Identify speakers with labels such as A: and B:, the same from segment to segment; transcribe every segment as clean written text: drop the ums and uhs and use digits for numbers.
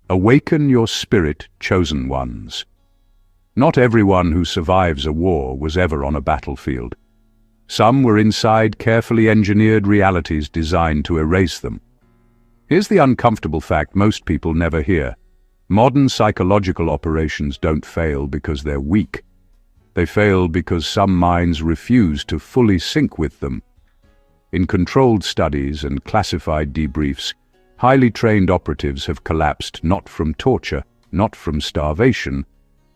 A: Awaken your spirit, chosen ones. Not everyone who survives a war was ever on a battlefield. Some were inside carefully engineered realities designed to erase them. Here's the uncomfortable fact most people never hear. Modern psychological operations don't fail because they're weak. They fail because some minds refuse to fully sync with them. In controlled studies and classified debriefs, highly trained operatives have collapsed not from torture, not from starvation,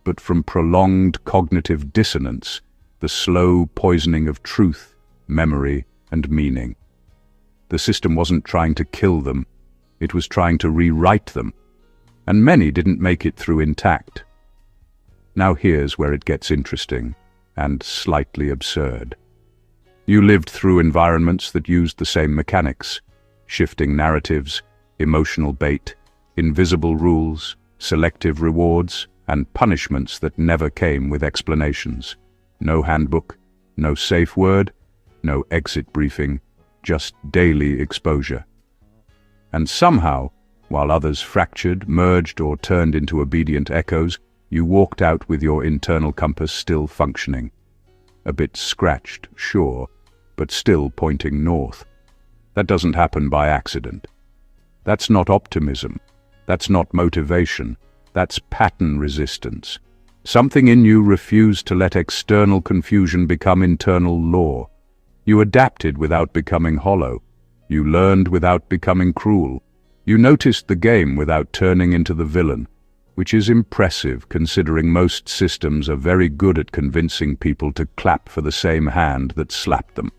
A: but from prolonged cognitive dissonance, the slow poisoning of truth, memory, and meaning. The system wasn't trying to kill them, it was trying to rewrite them, and many didn't make it through intact. Now here's where it gets interesting and slightly absurd. You lived through environments that used the same mechanics: shifting narratives, emotional bait, invisible rules, selective rewards, and punishments that never came with explanations. No handbook, no safe word, no exit briefing, just daily exposure. And somehow, while others fractured, merged, or turned into obedient echoes, you walked out with your internal compass still functioning. A bit scratched, sure, but still pointing north. That doesn't happen by accident. That's not optimism. That's not motivation. That's pattern resistance. Something in you refused to let external confusion become internal law. You adapted without becoming hollow. You learned without becoming cruel. You noticed the game without turning into the villain, which is impressive considering most systems are very good at convincing people to clap for the same hand that slapped them.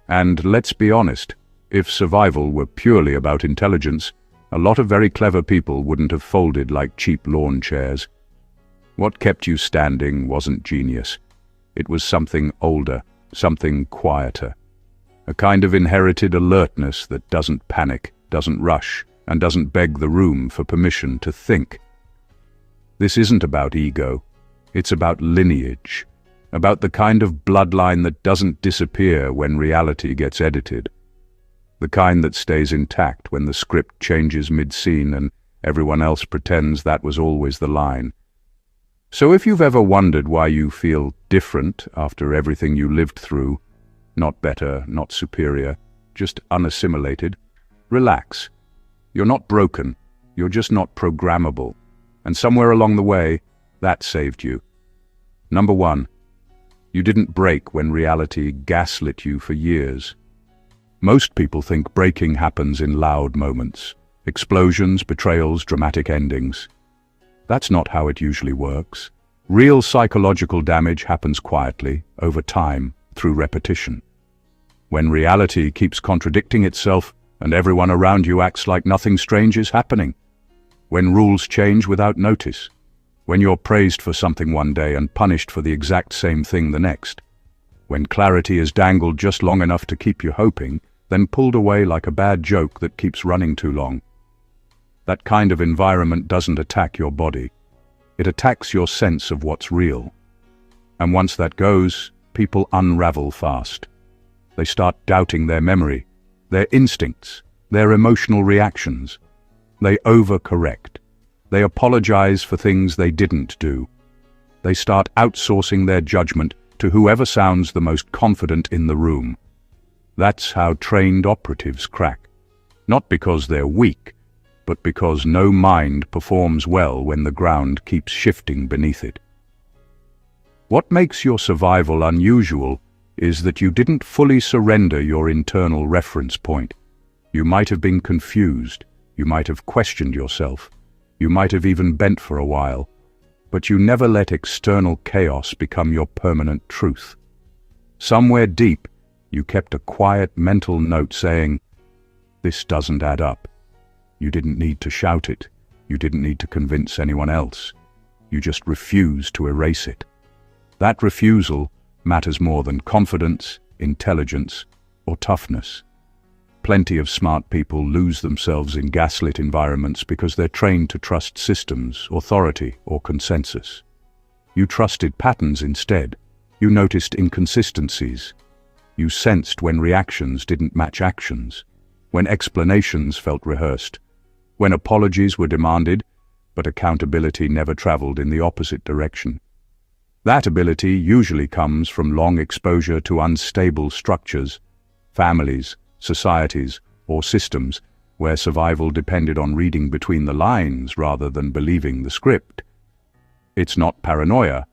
A: And let's be honest, if survival were purely about intelligence, a lot of very clever people wouldn't have folded like cheap lawn chairs. What kept you standing wasn't genius. It was something older, something quieter. A kind of inherited alertness that doesn't panic, doesn't rush, and doesn't beg the room for permission to think. This isn't about ego. It's about lineage, about the kind of bloodline that doesn't disappear when reality gets edited. The kind that stays intact when the script changes mid-scene and everyone else pretends that was always the line. So if you've ever wondered why you feel different after everything you lived through, not better, not superior, just unassimilated, relax. You're not broken, you're just not programmable. And somewhere along the way, that saved you. Number one, you didn't break when reality gaslit you for years. Most people think breaking happens in loud moments, explosions, betrayals, dramatic endings. That's not how it usually works. Real psychological damage happens quietly, over time, through repetition. When reality keeps contradicting itself and everyone around you acts like nothing strange is happening. When rules change without notice. When you're praised for something one day and punished for the exact same thing the next. When clarity is dangled just long enough to keep you hoping, then pulled away like a bad joke that keeps running too long. That kind of environment doesn't attack your body. It attacks your sense of what's real. And once that goes, people unravel fast. They start doubting their memory, their instincts, their emotional reactions. They overcorrect. They apologize for things they didn't do. They start outsourcing their judgment to whoever sounds the most confident in the room. That's how trained operatives crack. Not because they're weak, but because no mind performs well when the ground keeps shifting beneath it. What makes your survival unusual is that you didn't fully surrender your internal reference point. You might have been confused, you might have questioned yourself, you might have even bent for a while, but you never let external chaos become your permanent truth. Somewhere deep, you kept a quiet mental note saying, "This doesn't add up." You didn't need to shout it. You didn't need to convince anyone else. You just refused to erase it. That refusal matters more than confidence, intelligence, or toughness. Plenty of smart people lose themselves in gaslit environments because they're trained to trust systems, authority, or consensus. You trusted patterns instead. You noticed inconsistencies. You sensed when reactions didn't match actions, when explanations felt rehearsed, when apologies were demanded but accountability never traveled in the opposite direction. That ability usually comes from long exposure to unstable structures, families, societies, or systems where survival depended on reading between the lines rather than believing the script. It's not paranoia,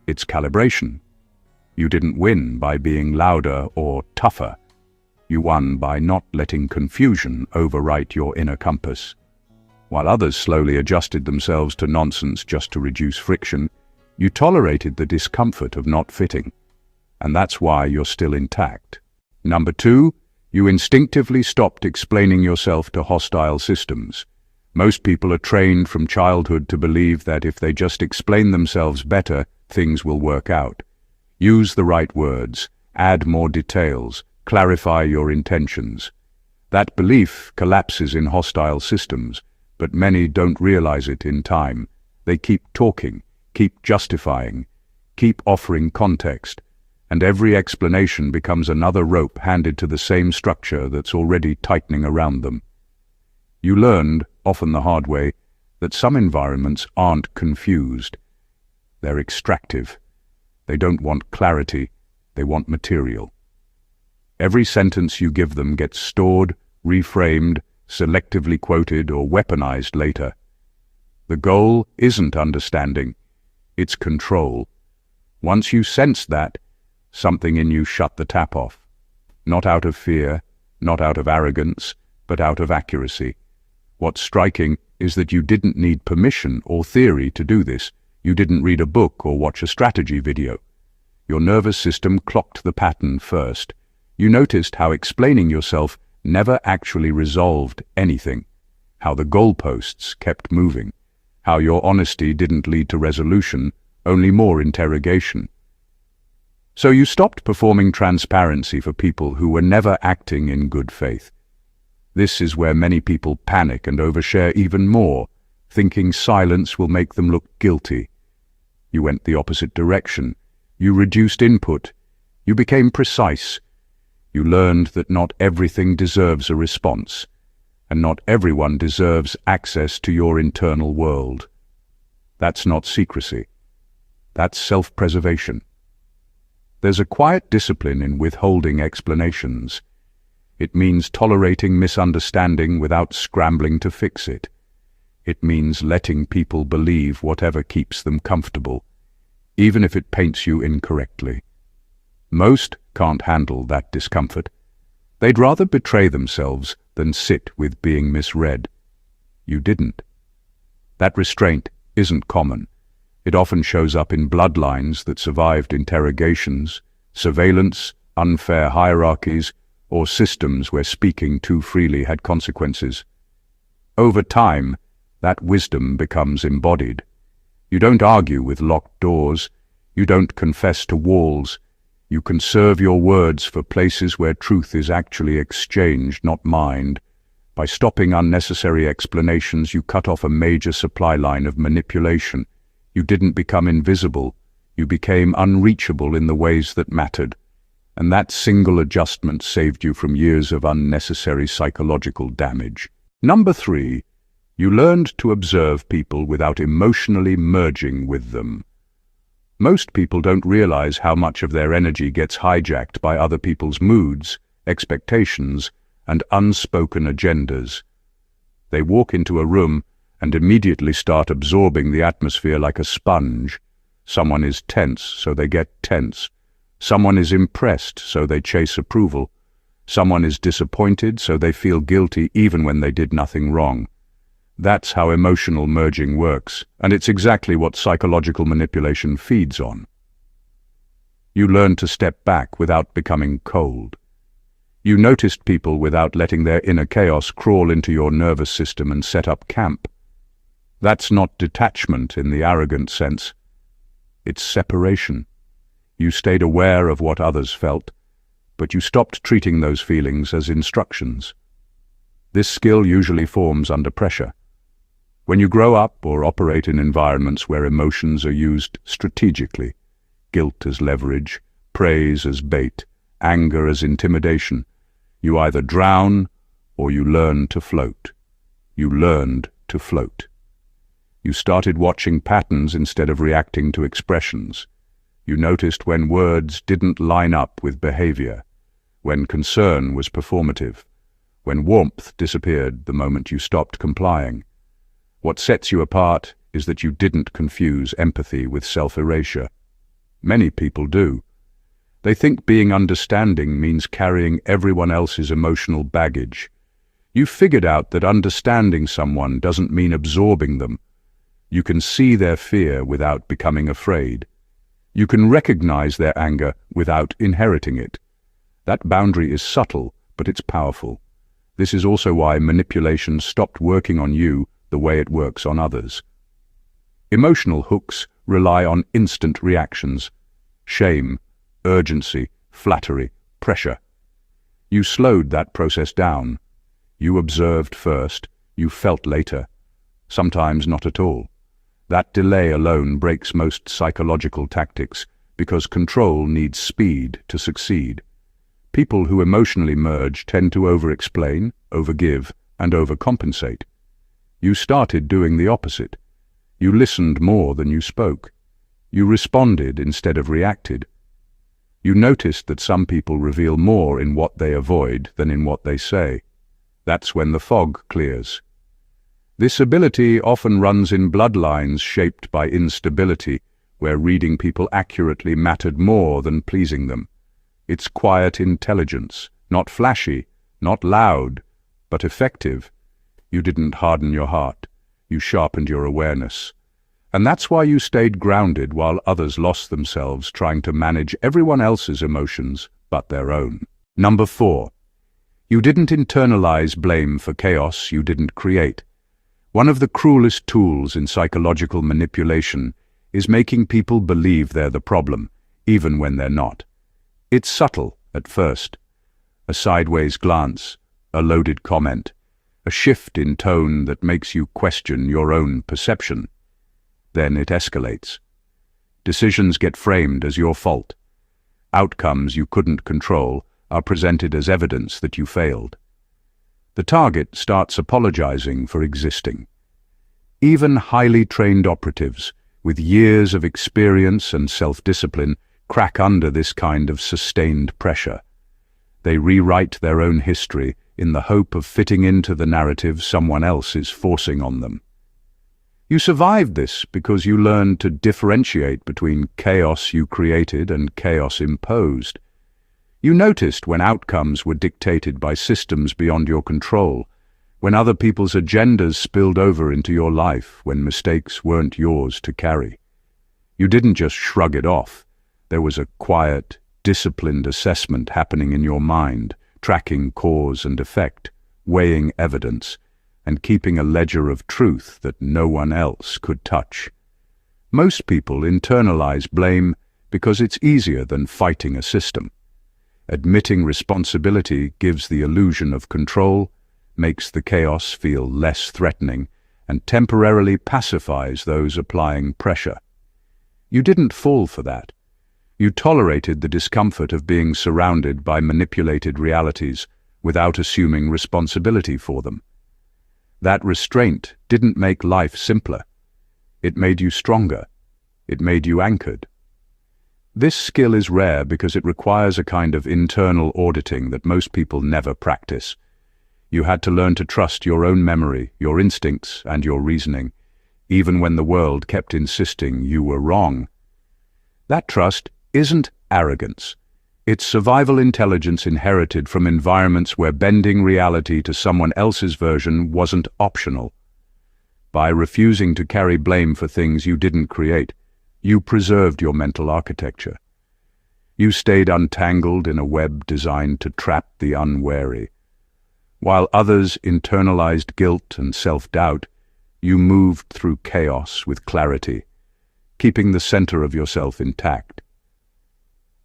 A: it's calibration. You didn't win by being louder or tougher. You won by not letting confusion overwrite your inner compass. While others slowly adjusted themselves to nonsense just to reduce friction, you tolerated the discomfort of not fitting. And that's why you're still intact. Number 2, you instinctively stopped explaining yourself to hostile systems. Most people are trained from childhood to believe that if they just explain themselves better, things will work out. Use the right words, add more details, clarify your intentions. That belief collapses in hostile systems, but many don't realize it in time. They keep talking, keep justifying, keep offering context, and every explanation becomes another rope handed to the same structure that's already tightening around them. You learned, often the hard way, that some environments aren't confused. They're extractive. They don't want clarity, they want material. Every sentence you give them gets stored, reframed, selectively quoted, or weaponized later. The goal isn't understanding, it's control. Once you sense that, something in you shut the tap off. Not out of fear, not out of arrogance, but out of accuracy. What's striking is that you didn't need permission or theory to do this. You didn't read a book or watch a strategy video. Your nervous system clocked the pattern first. You noticed how explaining yourself never actually resolved anything, how the goalposts kept moving, how your honesty didn't lead to resolution, only more interrogation. So you stopped performing transparency for people who were never acting in good faith. This is where many people panic and overshare even more, thinking silence will make them look guilty. You went the opposite direction. You reduced input. You became precise. You learned that not everything deserves a response, and not everyone deserves access to your internal world. That's not secrecy. That's self-preservation. There's a quiet discipline in withholding explanations. It means tolerating misunderstanding without scrambling to fix it. It means letting people believe whatever keeps them comfortable, even if it paints you incorrectly. Most can't handle that discomfort. They'd rather betray themselves than sit with being misread. You didn't. That restraint isn't common. It often shows up in bloodlines that survived interrogations, surveillance, unfair hierarchies, or systems where speaking too freely had consequences. Over time, that wisdom becomes embodied. You don't argue with locked doors. You don't confess to walls. You conserve your words for places where truth is actually exchanged, not mined. By stopping unnecessary explanations, you cut off a major supply line of manipulation. You didn't become invisible. You became unreachable in the ways that mattered. And that single adjustment saved you from years of unnecessary psychological damage. Number 3, you learned to observe people without emotionally merging with them. Most people don't realize how much of their energy gets hijacked by other people's moods, expectations, and unspoken agendas. They walk into a room and immediately start absorbing the atmosphere like a sponge. Someone is tense, so they get tense. Someone is impressed, so they chase approval. Someone is disappointed, so they feel guilty even when they did nothing wrong. That's how emotional merging works, and it's exactly what psychological manipulation feeds on. You learn to step back without becoming cold. You noticed people without letting their inner chaos crawl into your nervous system and set up camp. That's not detachment in the arrogant sense. It's separation. You stayed aware of what others felt, but you stopped treating those feelings as instructions. This skill usually forms under pressure. When you grow up or operate in environments where emotions are used strategically, guilt as leverage, praise as bait, anger as intimidation, you either drown or you learn to float. You learned to float. You started watching patterns instead of reacting to expressions. You noticed when words didn't line up with behavior, when concern was performative, when warmth disappeared the moment you stopped complying. What sets you apart is that you didn't confuse empathy with self-erasure. Many people do. They think being understanding means carrying everyone else's emotional baggage. You figured out that understanding someone doesn't mean absorbing them. You can see their fear without becoming afraid. You can recognize their anger without inheriting it. That boundary is subtle, but it's powerful. This is also why manipulation stopped working on you the way it works on others. Emotional hooks rely on instant reactions: shame, urgency, flattery, pressure. You slowed that process down. You observed first, you felt later, sometimes not at all. That delay alone breaks most psychological tactics, because control needs speed to succeed. People who emotionally merge tend to over-explain, over-give, and overcompensate. You started doing the opposite. You listened more than you spoke. You responded instead of reacted. You noticed that some people reveal more in what they avoid than in what they say. That's when the fog clears. This ability often runs in bloodlines shaped by instability, where reading people accurately mattered more than pleasing them. It's quiet intelligence, not flashy, not loud, but effective. You didn't harden your heart. You sharpened your awareness. And that's why you stayed grounded while others lost themselves trying to manage everyone else's emotions but their own. Number 4. You didn't internalize blame for chaos you didn't create. One of the cruelest tools in psychological manipulation is making people believe they're the problem, even when they're not. It's subtle at first. A sideways glance, a loaded comment, a shift in tone that makes you question your own perception. Then it escalates. Decisions get framed as your fault. Outcomes you couldn't control are presented as evidence that you failed. The target starts apologizing for existing. Even highly trained operatives, with years of experience and self-discipline, crack under this kind of sustained pressure. They rewrite their own history in the hope of fitting into the narrative someone else is forcing on them. You survived this because you learned to differentiate between chaos you created and chaos imposed. You noticed when outcomes were dictated by systems beyond your control, when other people's agendas spilled over into your life, when mistakes weren't yours to carry. You didn't just shrug it off. There was a quiet, disciplined assessment happening in your mind, tracking cause and effect, weighing evidence, and keeping a ledger of truth that no one else could touch. Most people internalize blame because it's easier than fighting a system. Admitting responsibility gives the illusion of control, makes the chaos feel less threatening, and temporarily pacifies those applying pressure. You didn't fall for that. You tolerated the discomfort of being surrounded by manipulated realities without assuming responsibility for them. That restraint didn't make life simpler. It made you stronger. It made you anchored. This skill is rare because it requires a kind of internal auditing that most people never practice. You had to learn to trust your own memory, your instincts, and your reasoning, even when the world kept insisting you were wrong. That trust isn't arrogance. It's survival intelligence inherited from environments where bending reality to someone else's version wasn't optional. By refusing to carry blame for things you didn't create, you preserved your mental architecture. You stayed untangled in a web designed to trap the unwary. While others internalized guilt and self-doubt, you moved through chaos with clarity, keeping the center of yourself intact.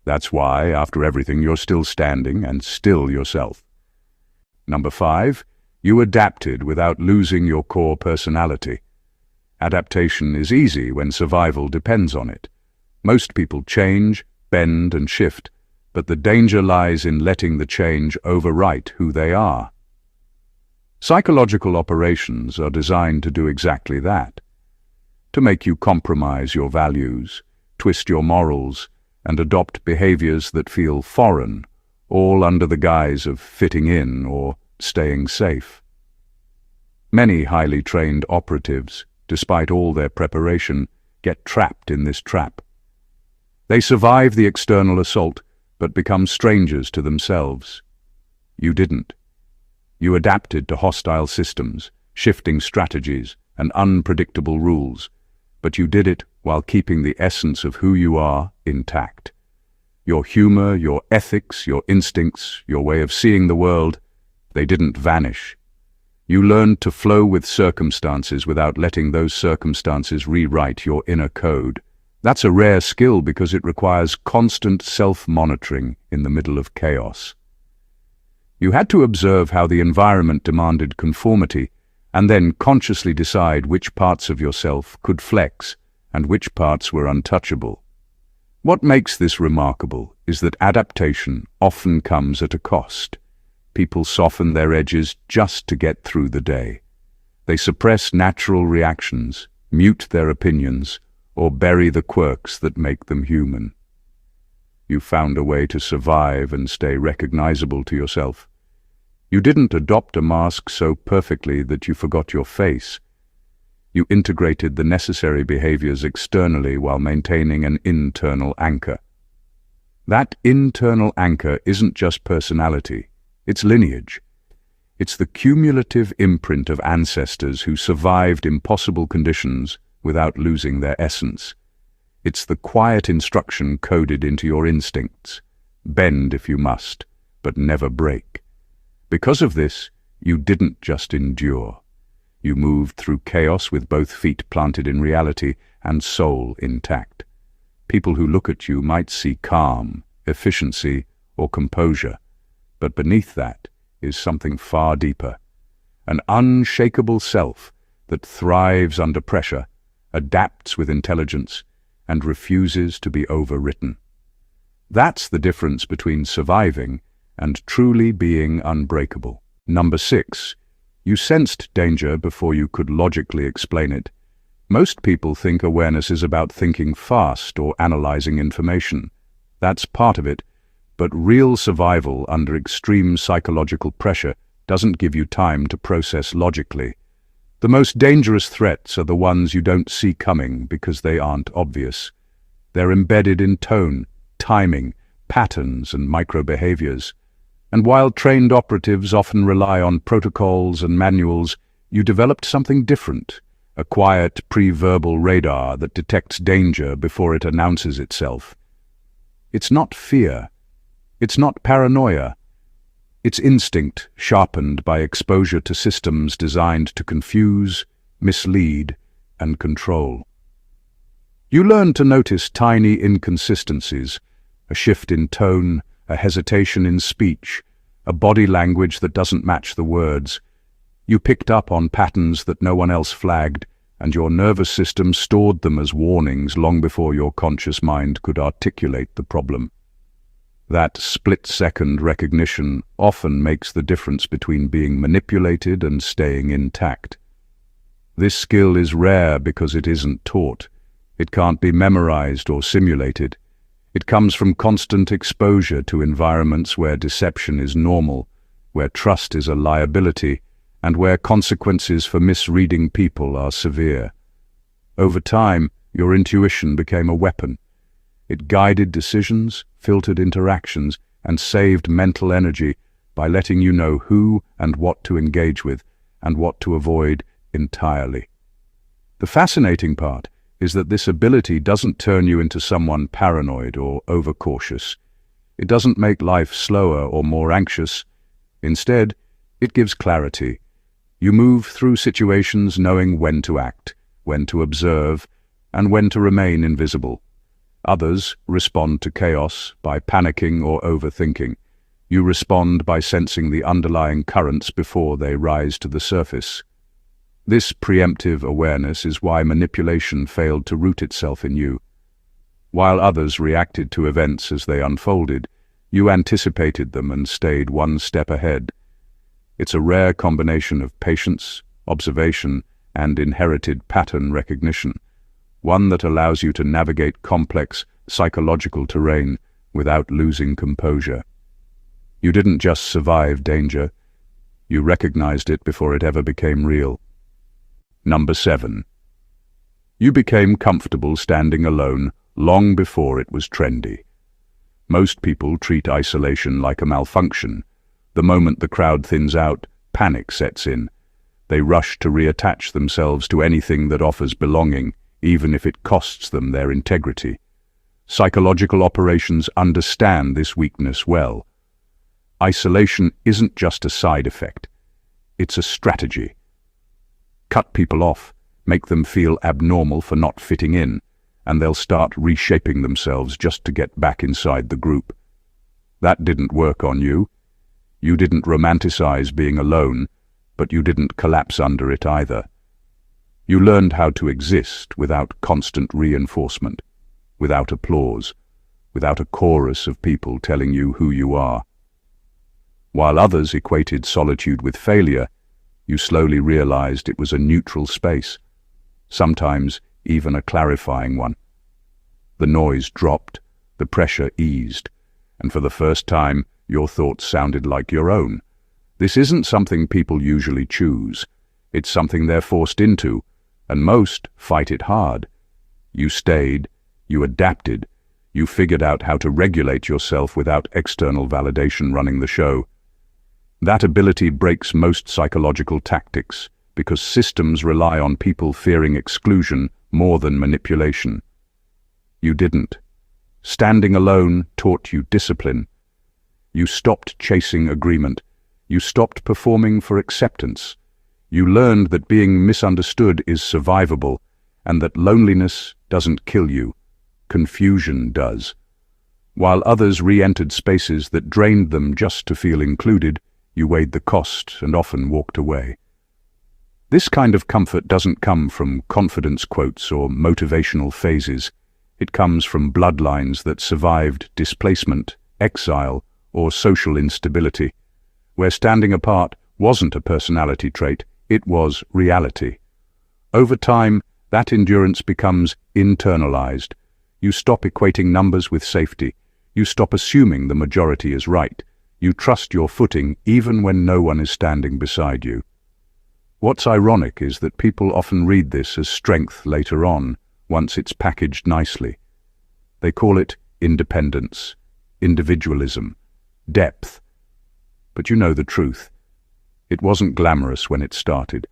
A: That's why, after everything, you're still standing and still yourself. Number 5, you adapted without losing your core personality. Adaptation is easy when survival depends on it. Most people change, bend, and shift, but the danger lies in letting the change overwrite who they are. Psychological operations are designed to do exactly that. to make you compromise your values, twist your morals, and adopt behaviors that feel foreign, all under the guise of fitting in or staying safe. Many highly trained operatives, despite all their preparation, get trapped in this trap. They survive the external assault, but become strangers to themselves. You didn't. You adapted to hostile systems, shifting strategies, and unpredictable rules, but you did it while keeping the essence of who you are intact. Your humor, your ethics, your instincts, your way of seeing the world, they didn't vanish. You learned to flow with circumstances without letting those circumstances rewrite your inner code. That's a rare skill because it requires constant self-monitoring in the middle of chaos. You had to observe how the environment demanded conformity and then consciously decide which parts of yourself could flex and which parts were untouchable. What makes this remarkable is that adaptation often comes at a cost. People soften their edges just to get through the day. They suppress natural reactions, mute their opinions, or bury the quirks that make them human. You found a way to survive and stay recognizable to yourself. You didn't adopt a mask so perfectly that you forgot your face. You integrated the necessary behaviors externally while maintaining an internal anchor. That internal anchor isn't just personality, it's lineage. It's the cumulative imprint of ancestors who survived impossible conditions without losing their essence. It's the quiet instruction coded into your instincts. Bend if you must, but never break. Because of this, you didn't just endure. You moved through chaos with both feet planted in reality and soul intact. People who look at you might see calm, efficiency, or composure, but beneath that is something far deeper. An unshakable self that thrives under pressure, adapts with intelligence, and refuses to be overwritten. That's the difference between surviving and truly being unbreakable. Number 6. You sensed danger before you could logically explain it. Most people think awareness is about thinking fast or analyzing information. That's part of it, but real survival under extreme psychological pressure doesn't give you time to process logically. The most dangerous threats are the ones you don't see coming because they aren't obvious. They're embedded in tone, timing, patterns, and micro-behaviors. And while trained operatives often rely on protocols and manuals, you developed something different, a quiet pre-verbal radar that detects danger before it announces itself. It's not fear. It's not paranoia. It's instinct sharpened by exposure to systems designed to confuse, mislead, and control. You learn to notice tiny inconsistencies, a shift in tone, a hesitation in speech, a body language that doesn't match the words. You picked up on patterns that no one else flagged, and your nervous system stored them as warnings long before your conscious mind could articulate the problem. That split-second recognition often makes the difference between being manipulated and staying intact. This skill is rare because it isn't taught. It can't be memorized or simulated. It comes from constant exposure to environments where deception is normal, where trust is a liability, and where consequences for misreading people are severe. Over time, your intuition became a weapon. It guided decisions, filtered interactions, and saved mental energy by letting you know who and what to engage with and what to avoid entirely. The fascinating part is that this ability doesn't turn you into someone paranoid or overcautious. It doesn't make life slower or more anxious. Instead, it gives clarity. You move through situations knowing when to act, when to observe, and when to remain invisible. Others respond to chaos by panicking or overthinking. You respond by sensing the underlying currents before they rise to the surface. This preemptive awareness is why manipulation failed to root itself in you. While others reacted to events as they unfolded, you anticipated them and stayed one step ahead. It's a rare combination of patience, observation, and inherited pattern recognition, one that allows you to navigate complex psychological terrain without losing composure. You didn't just survive danger, you recognized it before it ever became real. Number 7. You became comfortable standing alone long before it was trendy. Most people treat isolation like a malfunction. The moment the crowd thins out, panic sets in. They rush to reattach themselves to anything that offers belonging, even if it costs them their integrity. Psychological operations understand this weakness well. Isolation isn't just a side effect. It's a strategy. Cut people off, make them feel abnormal for not fitting in, and they'll start reshaping themselves just to get back inside the group. That didn't work on you. You didn't romanticize being alone, but you didn't collapse under it either. You learned how to exist without constant reinforcement, without applause, without a chorus of people telling you who you are. While others equated solitude with failure, you slowly realized it was a neutral space, sometimes even a clarifying one. The noise dropped, the pressure eased, and for the first time, your thoughts sounded like your own. This isn't something people usually choose. It's something they're forced into, and most fight it hard. You stayed, you adapted, you figured out how to regulate yourself without external validation running the show. That ability breaks most psychological tactics, because systems rely on people fearing exclusion more than manipulation. You didn't. Standing alone taught you discipline. You stopped chasing agreement. You stopped performing for acceptance. You learned that being misunderstood is survivable, and that loneliness doesn't kill you. Confusion does. While others re-entered spaces that drained them just to feel included, you weighed the cost and often walked away. This kind of comfort doesn't come from confidence quotes or motivational phases. It comes from bloodlines that survived displacement, exile, or social instability, where standing apart wasn't a personality trait, it was reality. Over time, that endurance becomes internalized. You stop equating numbers with safety. You stop assuming the majority is right. You trust your footing even when no one is standing beside you. What's ironic is that people often read this as strength later on, once it's packaged nicely. They call it independence, individualism, depth. But you know the truth. It wasn't glamorous when it started.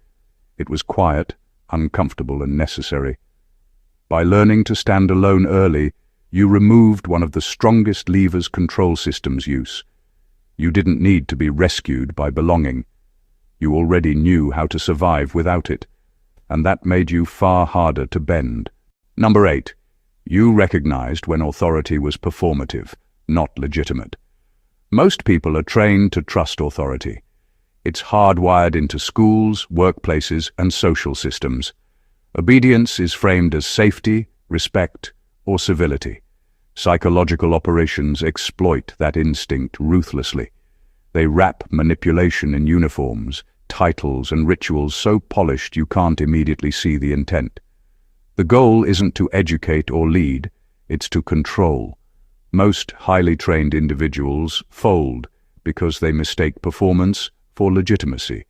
A: It was quiet, uncomfortable, and necessary. By learning to stand alone early, you removed one of the strongest levers control systems use. You didn't need to be rescued by belonging. You already knew how to survive without it, and that made you far harder to bend. Number 8. You recognized when authority was performative, not legitimate. Most people are trained to trust authority. It's hardwired into schools, workplaces, and social systems. Obedience is framed as safety, respect, or civility. Psychological operations exploit that instinct ruthlessly. They wrap manipulation in uniforms, titles, and rituals so polished you can't immediately see the intent. The goal isn't to educate or lead, it's to control. Most highly trained individuals fold because they mistake performance for legitimacy.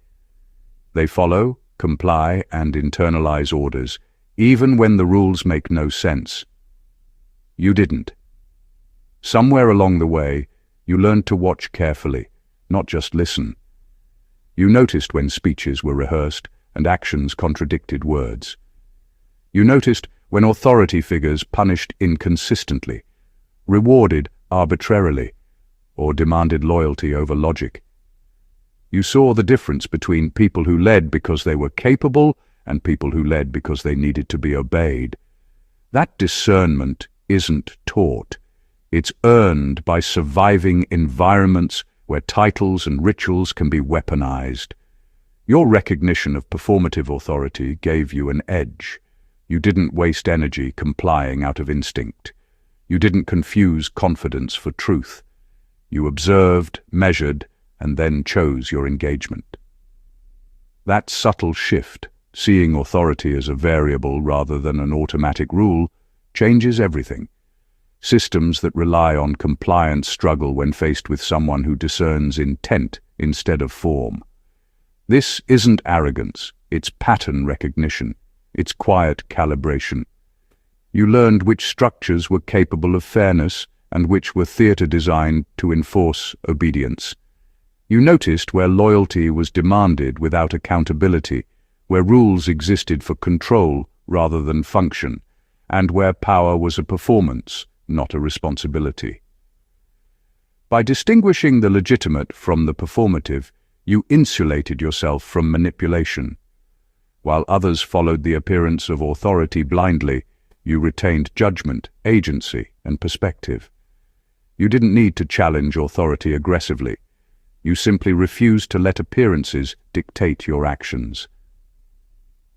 A: They follow, comply, and internalize orders, even when the rules make no sense. You didn't. Somewhere along the way, you learned to watch carefully, not just listen. You noticed when speeches were rehearsed and actions contradicted words. You noticed when authority figures punished inconsistently, rewarded arbitrarily, or demanded loyalty over logic. You saw the difference between people who led because they were capable and people who led because they needed to be obeyed. That discernment isn't taught. It's earned by surviving environments where titles and rituals can be weaponized. Your recognition of performative authority gave you an edge. You didn't waste energy complying out of instinct. You didn't confuse confidence for truth. You observed, measured, and then chose your engagement. That subtle shift seeing authority as a variable rather than an automatic rule, changes everything. Systems that rely on compliance struggle when faced with someone who discerns intent instead of form. This isn't arrogance, it's pattern recognition, it's quiet calibration. You learned which structures were capable of fairness and which were theater designed to enforce obedience. You noticed where loyalty was demanded without accountability, where rules existed for control rather than function, and where power was a performance, not a responsibility. By distinguishing the legitimate from the performative, you insulated yourself from manipulation. While others followed the appearance of authority blindly, you retained judgment, agency, and perspective. You didn't need to challenge authority aggressively. You simply refused to let appearances dictate your actions.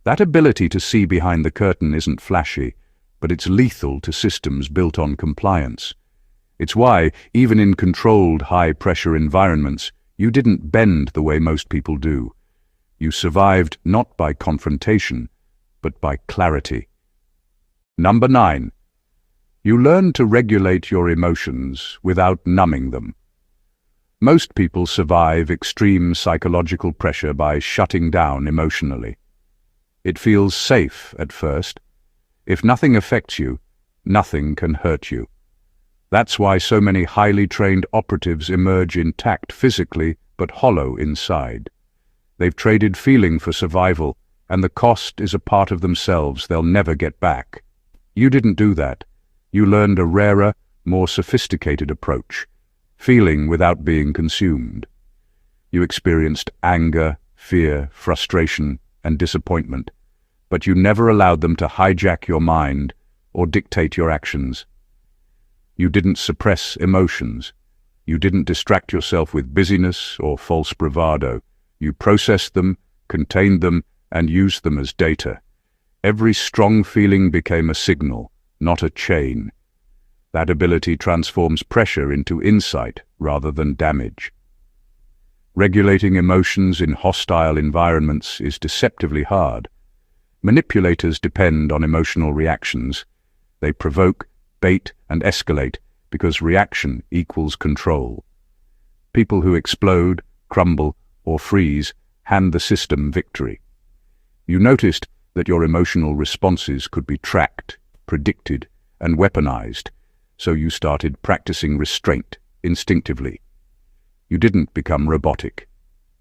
A: That ability to see behind the curtain isn't flashy, but it's lethal to systems built on compliance. It's why, even in controlled, high-pressure environments, you didn't bend the way most people do. You survived not by confrontation, but by clarity. Number 9. You learn to regulate your emotions without numbing them. Most people survive extreme psychological pressure by shutting down emotionally. It feels safe at first. If nothing affects you, nothing can hurt you. That's why so many highly trained operatives emerge intact physically but hollow inside. They've traded feeling for survival, and the cost is a part of themselves they'll never get back. You didn't do that. You learned a rarer, more sophisticated approach, feeling without being consumed. You experienced anger, fear, frustration, and disappointment, but you never allowed them to hijack your mind or dictate your actions. You didn't suppress emotions. You didn't distract yourself with busyness or false bravado. You processed them, contained them, and used them as data. Every strong feeling became a signal, not a chain. That ability transforms pressure into insight rather than damage. Regulating emotions in hostile environments is deceptively hard. Manipulators depend on emotional reactions. They provoke, bait, and escalate because reaction equals control. People who explode, crumble, or freeze hand the system victory. You noticed that your emotional responses could be tracked, predicted, and weaponized, so you started practicing restraint instinctively. You didn't become robotic.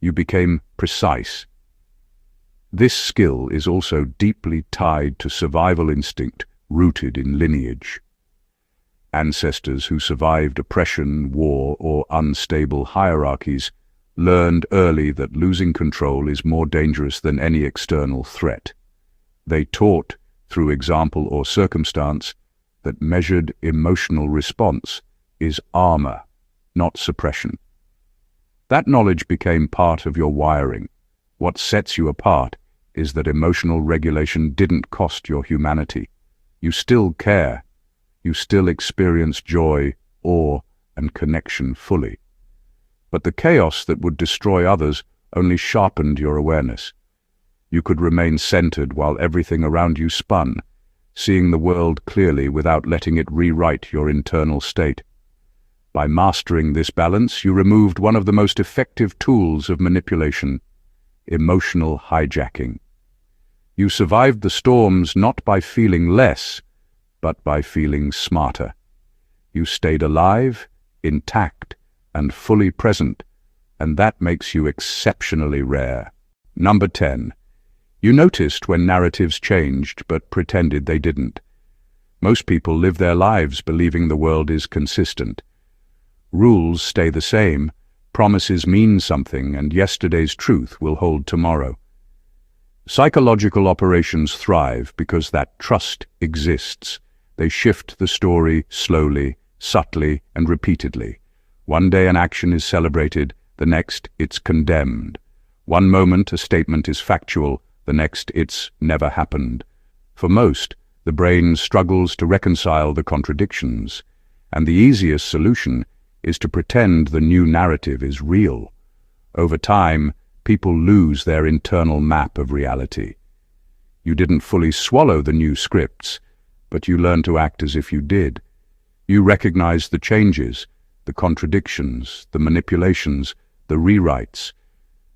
A: You became precise. This skill is also deeply tied to survival instinct rooted in lineage. Ancestors who survived oppression, war, or unstable hierarchies learned early that losing control is more dangerous than any external threat. They taught, through example or circumstance, that measured emotional response is armor, not suppression. That knowledge became part of your wiring. What sets you apart is that emotional regulation didn't cost your humanity. You still care. You still experience joy, awe, and connection fully. But the chaos that would destroy others only sharpened your awareness. You could remain centered while everything around you spun, seeing the world clearly without letting it rewrite your internal state. By mastering this balance, you removed one of the most effective tools of manipulation, emotional hijacking. You survived the storms not by feeling less, but by feeling smarter. You stayed alive, intact, and fully present, and that makes you exceptionally rare. Number 10. You noticed when narratives changed but pretended they didn't. Most people live their lives believing the world is consistent. Rules stay the same, promises mean something, and yesterday's truth will hold tomorrow. Psychological operations thrive because that trust exists. They shift the story slowly, subtly, and repeatedly. One day an action is celebrated, the next it's condemned. One moment a statement is factual, the next it's never happened. For most, the brain struggles to reconcile the contradictions, and the easiest solution is to pretend the new narrative is real. Over time, people lose their internal map of reality. You didn't fully swallow the new scripts, but you learned to act as if you did. You recognized the changes, the contradictions, the manipulations, the rewrites,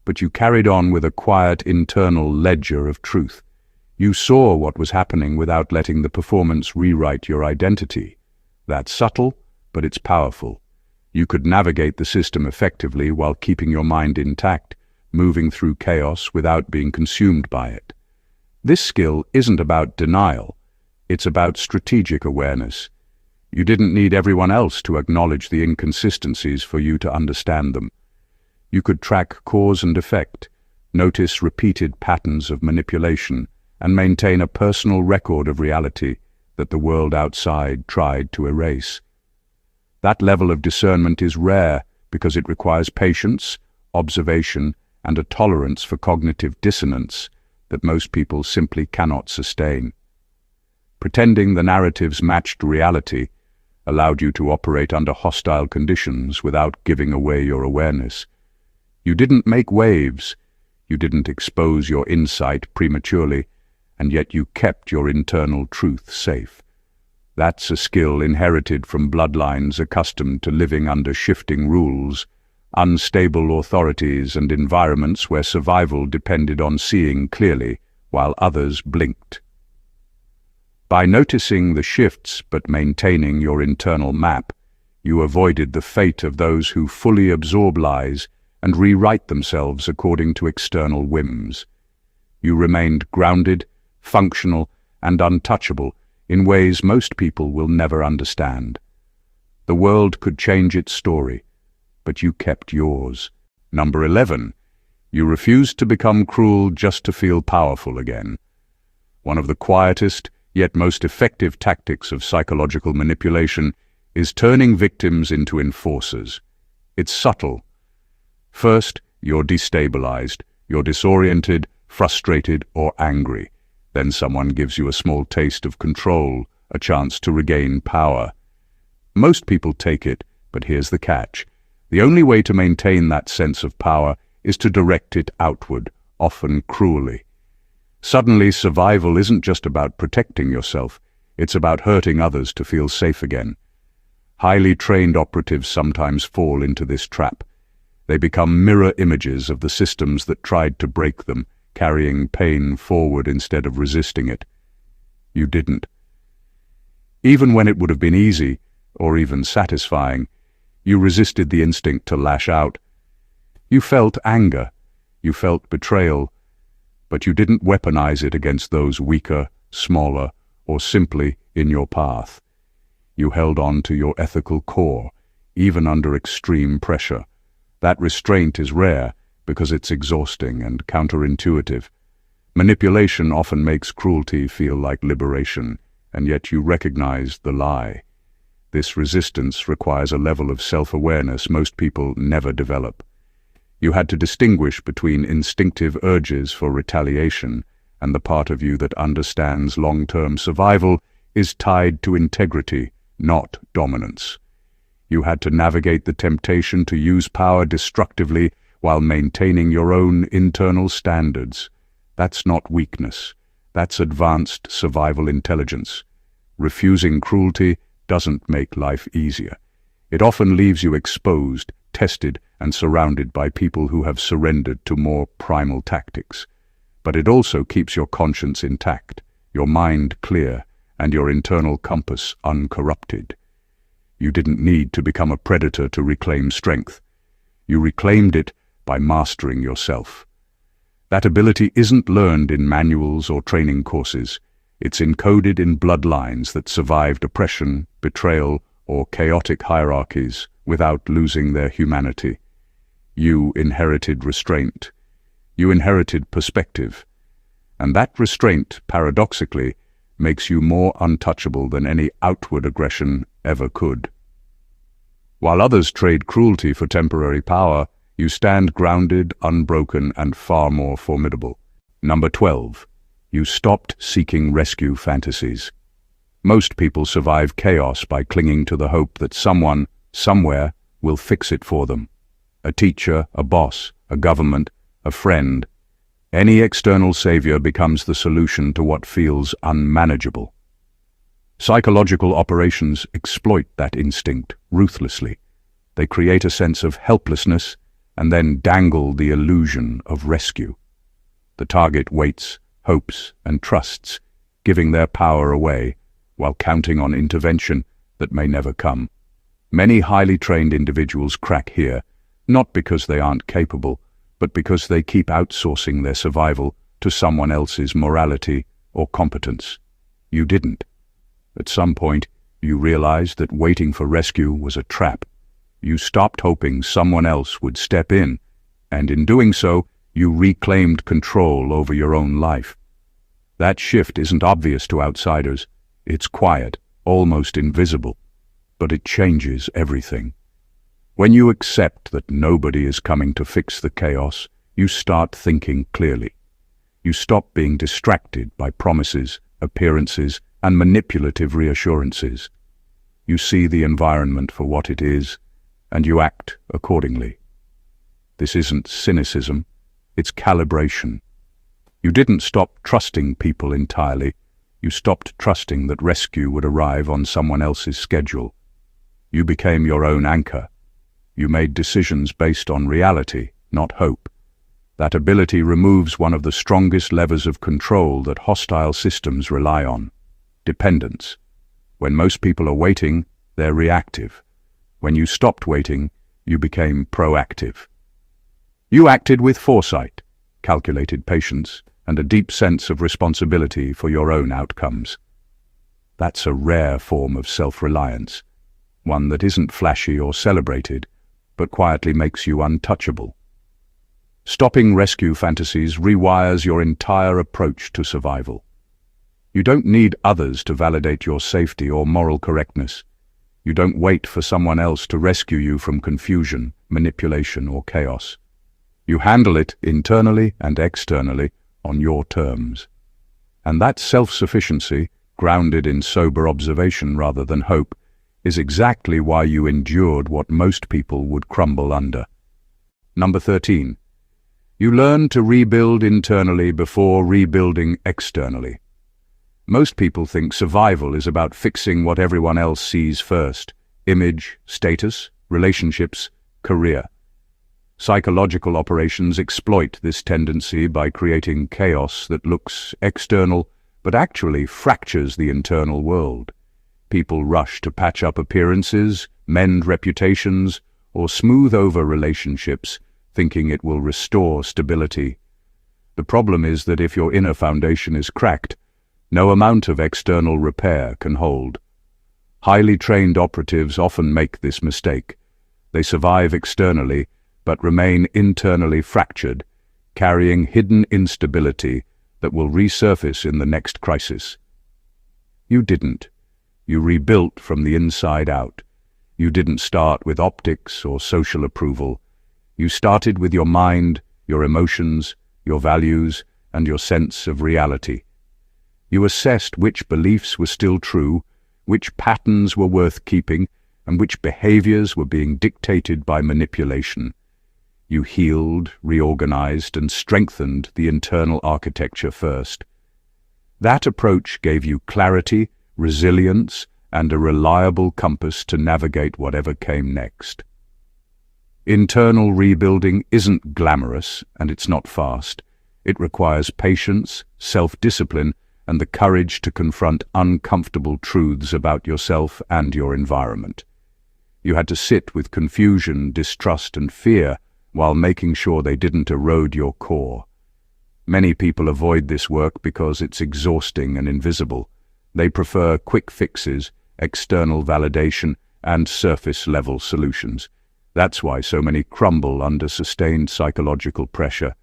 A: but you carried on with a quiet internal ledger of truth. You saw what was happening without letting the performance rewrite your identity. That's subtle, but it's powerful. You could navigate the system effectively while keeping your mind intact, moving through chaos without being consumed by it. This skill isn't about denial, it's about strategic awareness. You didn't need everyone else to acknowledge the inconsistencies for you to understand them. You could track cause and effect, notice repeated patterns of manipulation, and maintain a personal record of reality that the world outside tried to erase. That level of discernment is rare because it requires patience, observation, and a tolerance for cognitive dissonance that most people simply cannot sustain. Pretending the narratives matched reality allowed you to operate under hostile conditions without giving away your awareness. You didn't make waves, you didn't expose your insight prematurely, and yet you kept your internal truth safe. That's a skill inherited from bloodlines accustomed to living under shifting rules, unstable authorities, and environments where survival depended on seeing clearly while others blinked. By noticing the shifts but maintaining your internal map, you avoided the fate of those who fully absorb lies and rewrite themselves according to external whims. You remained grounded, functional, and untouchable in ways most people will never understand. The world could change its story, but you kept yours. Number 11. You refused to become cruel just to feel powerful again. One of the quietest, yet most effective tactics of psychological manipulation is turning victims into enforcers. It's subtle. First, you're destabilized, you're disoriented, frustrated, or angry. Then someone gives you a small taste of control, a chance to regain power. Most people take it, but here's the catch. The only way to maintain that sense of power is to direct it outward, often cruelly. Suddenly, survival isn't just about protecting yourself, it's about hurting others to feel safe again. Highly trained operatives sometimes fall into this trap. They become mirror images of the systems that tried to break them, carrying pain forward instead of resisting it. You didn't. Even when it would have been easy, or even satisfying, you resisted the instinct to lash out. You felt anger, you felt betrayal, but you didn't weaponize it against those weaker, smaller, or simply in your path. You held on to your ethical core, even under extreme pressure. That restraint is rare because it's exhausting and counterintuitive. Manipulation often makes cruelty feel like liberation, and yet you recognize the lie. This resistance requires a level of self-awareness most people never develop. You had to distinguish between instinctive urges for retaliation and the part of you that understands long-term survival is tied to integrity, not dominance. You had to navigate the temptation to use power destructively while maintaining your own internal standards. That's not weakness. That's advanced survival intelligence. Refusing cruelty doesn't make life easier. It often leaves you exposed, tested, and surrounded by people who have surrendered to more primal tactics. But it also keeps your conscience intact, your mind clear, and your internal compass uncorrupted. You didn't need to become a predator to reclaim strength. You reclaimed it by mastering yourself. That ability isn't learned in manuals or training courses. It's encoded in bloodlines that survived oppression, betrayal, or chaotic hierarchies without losing their humanity. You inherited restraint. You inherited perspective. And that restraint, paradoxically, makes you more untouchable than any outward aggression ever could. While others trade cruelty for temporary power, you stand grounded, unbroken, and far more formidable. Number 12. You stopped seeking rescue fantasies. Most people survive chaos by clinging to the hope that someone, somewhere, will fix it for them. A teacher, a boss, a government, a friend. Any external savior becomes the solution to what feels unmanageable. Psychological operations exploit that instinct ruthlessly. They create a sense of helplessness and then dangle the illusion of rescue. The target waits, hopes, and trusts, giving their power away while counting on intervention that may never come. Many highly trained individuals crack here, not because they aren't capable, but because they keep outsourcing their survival to someone else's morality or competence. You didn't. At some point, you realized that waiting for rescue was a trap. You stopped hoping someone else would step in, and in doing so, you reclaimed control over your own life. That shift isn't obvious to outsiders. It's quiet, almost invisible, but it changes everything. When you accept that nobody is coming to fix the chaos, you start thinking clearly. You stop being distracted by promises, appearances, and manipulative reassurances. You see the environment for what it is, and you act accordingly. This isn't cynicism, it's calibration. You didn't stop trusting people entirely. You stopped trusting that rescue would arrive on someone else's schedule. You became your own anchor. You made decisions based on reality, not hope. That ability removes one of the strongest levers of control that hostile systems rely on: dependence. When most people are waiting, they're reactive. When you stopped waiting, you became proactive. You acted with foresight, calculated patience, and a deep sense of responsibility for your own outcomes. That's a rare form of self-reliance, one that isn't flashy or celebrated, but quietly makes you untouchable. Stopping rescue fantasies rewires your entire approach to survival. You don't need others to validate your safety or moral correctness. You don't wait for someone else to rescue you from confusion, manipulation, or chaos. You handle it internally and externally on your terms. And that self-sufficiency, grounded in sober observation rather than hope, is exactly why you endured what most people would crumble under. Number 13. You learn to rebuild internally before rebuilding externally. Most people think survival is about fixing what everyone else sees first: image, status, relationships, career. Psychological operations exploit this tendency by creating chaos that looks external but actually fractures the internal world. People rush to patch up appearances, mend reputations, or smooth over relationships, thinking it will restore stability. The problem is that if your inner foundation is cracked, no amount of external repair can hold. Highly trained operatives often make this mistake. They survive externally, but remain internally fractured, carrying hidden instability that will resurface in the next crisis. You didn't. You rebuilt from the inside out. You didn't start with optics or social approval. You started with your mind, your emotions, your values, and your sense of reality. You assessed which beliefs were still true, which patterns were worth keeping, and which behaviors were being dictated by manipulation. You healed, reorganized, and strengthened the internal architecture first. That approach gave you clarity, resilience, and a reliable compass to navigate whatever came next. Internal rebuilding isn't glamorous, and it's not fast. It requires patience, self-discipline, and the courage to confront uncomfortable truths about yourself and your environment. You had to sit with confusion, distrust, and fear while making sure they didn't erode your core. Many people avoid this work because it's exhausting and invisible. They prefer quick fixes, external validation, and surface-level solutions. That's why so many crumble under sustained psychological pressure.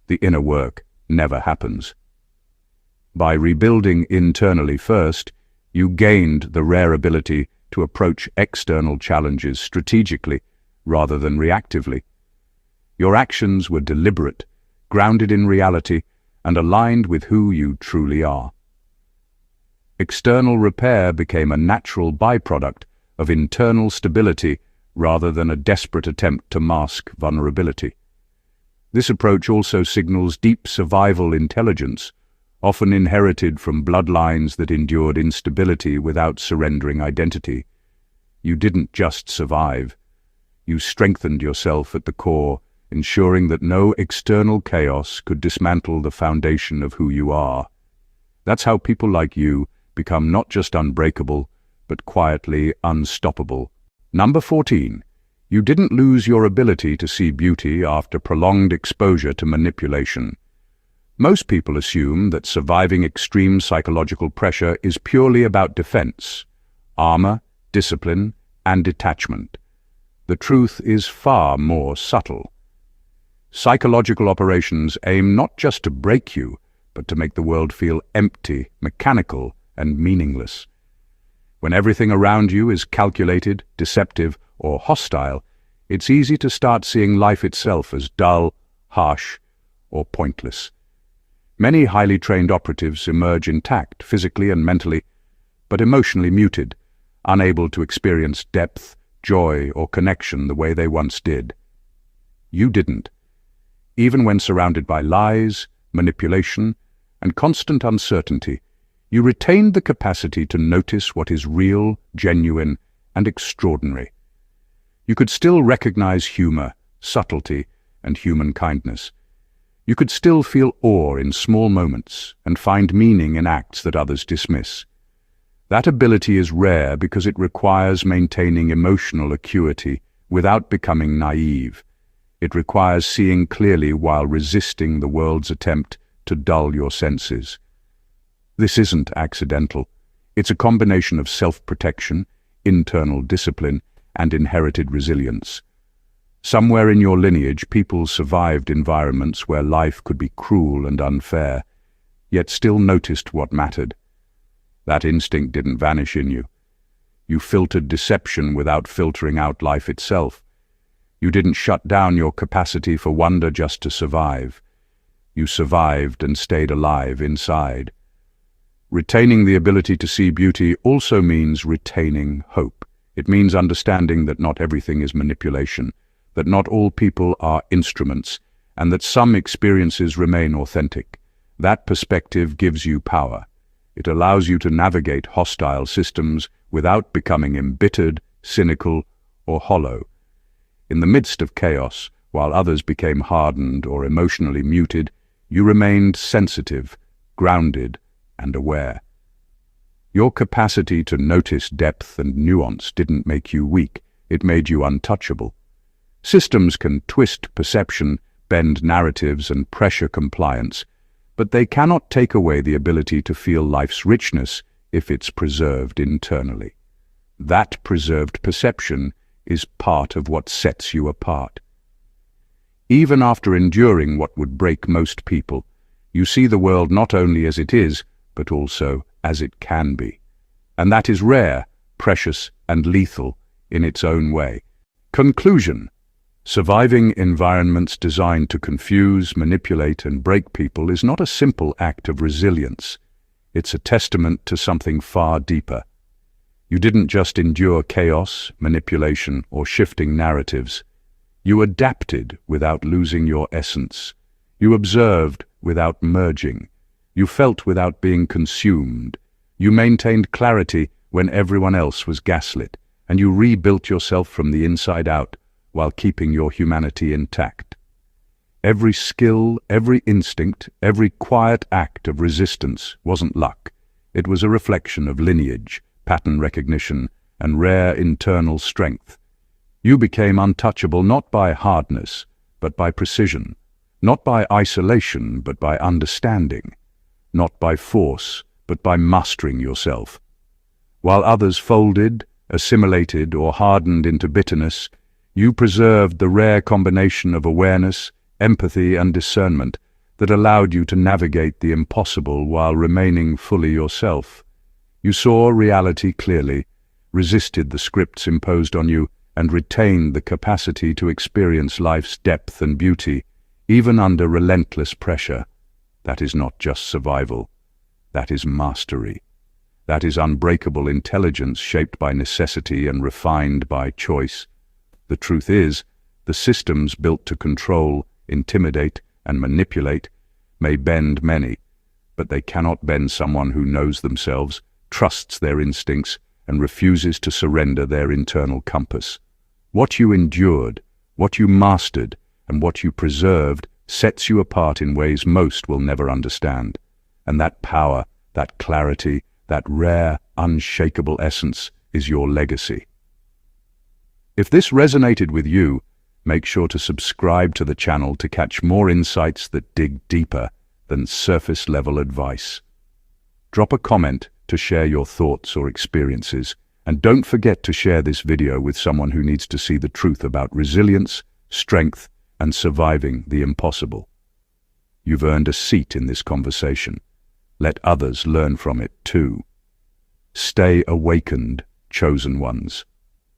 A: The inner work never happens. By rebuilding internally first, you gained the rare ability to approach external challenges strategically rather than reactively. Your actions were deliberate, grounded in reality, and aligned with who you truly are. External repair became a natural byproduct of internal stability rather than a desperate attempt to mask vulnerability. This approach also signals deep survival intelligence, often inherited from bloodlines that endured instability without surrendering identity. You didn't just survive. You strengthened yourself at the core, ensuring that no external chaos could dismantle the foundation of who you are. That's how people like you become not just unbreakable, but quietly unstoppable. Number 14. You didn't lose your ability to see beauty after prolonged exposure to manipulation. Most people assume that surviving extreme psychological pressure is purely about defense, armor, discipline, and detachment. The truth is far more subtle. Psychological operations aim not just to break you, but to make the world feel empty, mechanical, and meaningless. When everything around you is calculated, deceptive, or hostile, it's easy to start seeing life itself as dull, harsh, or pointless. Many highly trained operatives emerge intact, physically and mentally, but emotionally muted, unable to experience depth, joy, or connection the way they once did. You didn't. Even when surrounded by lies, manipulation, and constant uncertainty, you retained the capacity to notice what is real, genuine, and extraordinary. You could still recognize humor, subtlety, and human kindness. You could still feel awe in small moments and find meaning in acts that others dismiss. That ability is rare because it requires maintaining emotional acuity without becoming naive. It requires seeing clearly while resisting the world's attempt to dull your senses. This isn't accidental. It's a combination of self-protection, internal discipline, and inherited resilience. Somewhere in your lineage, people survived environments where life could be cruel and unfair, yet still noticed what mattered. That instinct didn't vanish in you. You filtered deception without filtering out life itself. You didn't shut down your capacity for wonder just to survive. You survived and stayed alive inside. Retaining the ability to see beauty also means retaining hope. It means understanding that not everything is manipulation, that not all people are instruments, and that some experiences remain authentic. That perspective gives you power. It allows you to navigate hostile systems without becoming embittered, cynical, or hollow. In the midst of chaos, while others became hardened or emotionally muted, you remained sensitive, grounded, and aware. Your capacity to notice depth and nuance didn't make you weak, it made you untouchable. Systems can twist perception, bend narratives, and pressure compliance, but they cannot take away the ability to feel life's richness if it's preserved internally. That preserved perception is part of what sets you apart. Even after enduring what would break most people, you see the world not only as it is, but also as it can be. And that is rare, precious, and lethal in its own way. Conclusion. Surviving environments designed to confuse, manipulate, and break people is not a simple act of resilience. It's a testament to something far deeper. You didn't just endure chaos, manipulation, or shifting narratives. You adapted without losing your essence. You observed without merging. You felt without being consumed. You maintained clarity when everyone else was gaslit, and you rebuilt yourself from the inside out while keeping your humanity intact. Every skill, every instinct, every quiet act of resistance wasn't luck. It was a reflection of lineage, pattern recognition, and rare internal strength. You became untouchable not by hardness, but by precision, not by isolation, but by understanding, not by force, but by mastering yourself. While others folded, assimilated, or hardened into bitterness, you preserved the rare combination of awareness, empathy, and discernment that allowed you to navigate the impossible while remaining fully yourself. You saw reality clearly, resisted the scripts imposed on you, and retained the capacity to experience life's depth and beauty, even under relentless pressure. That is not just survival. That is mastery. That is unbreakable intelligence shaped by necessity and refined by choice. The truth is, the systems built to control, intimidate, and manipulate may bend many, but they cannot bend someone who knows themselves, trusts their instincts, and refuses to surrender their internal compass. What you endured, what you mastered, and what you preserved sets you apart in ways most will never understand. And that power, that clarity, that rare, unshakable essence is your legacy. If this resonated with you, make sure to subscribe to the channel to catch more insights that dig deeper than surface-level advice. Drop a comment to share your thoughts or experiences, and don't forget to share this video with someone who needs to see the truth about resilience, strength, and surviving the impossible. You've earned a seat in this conversation. Let others learn from it too. Stay awakened, chosen ones.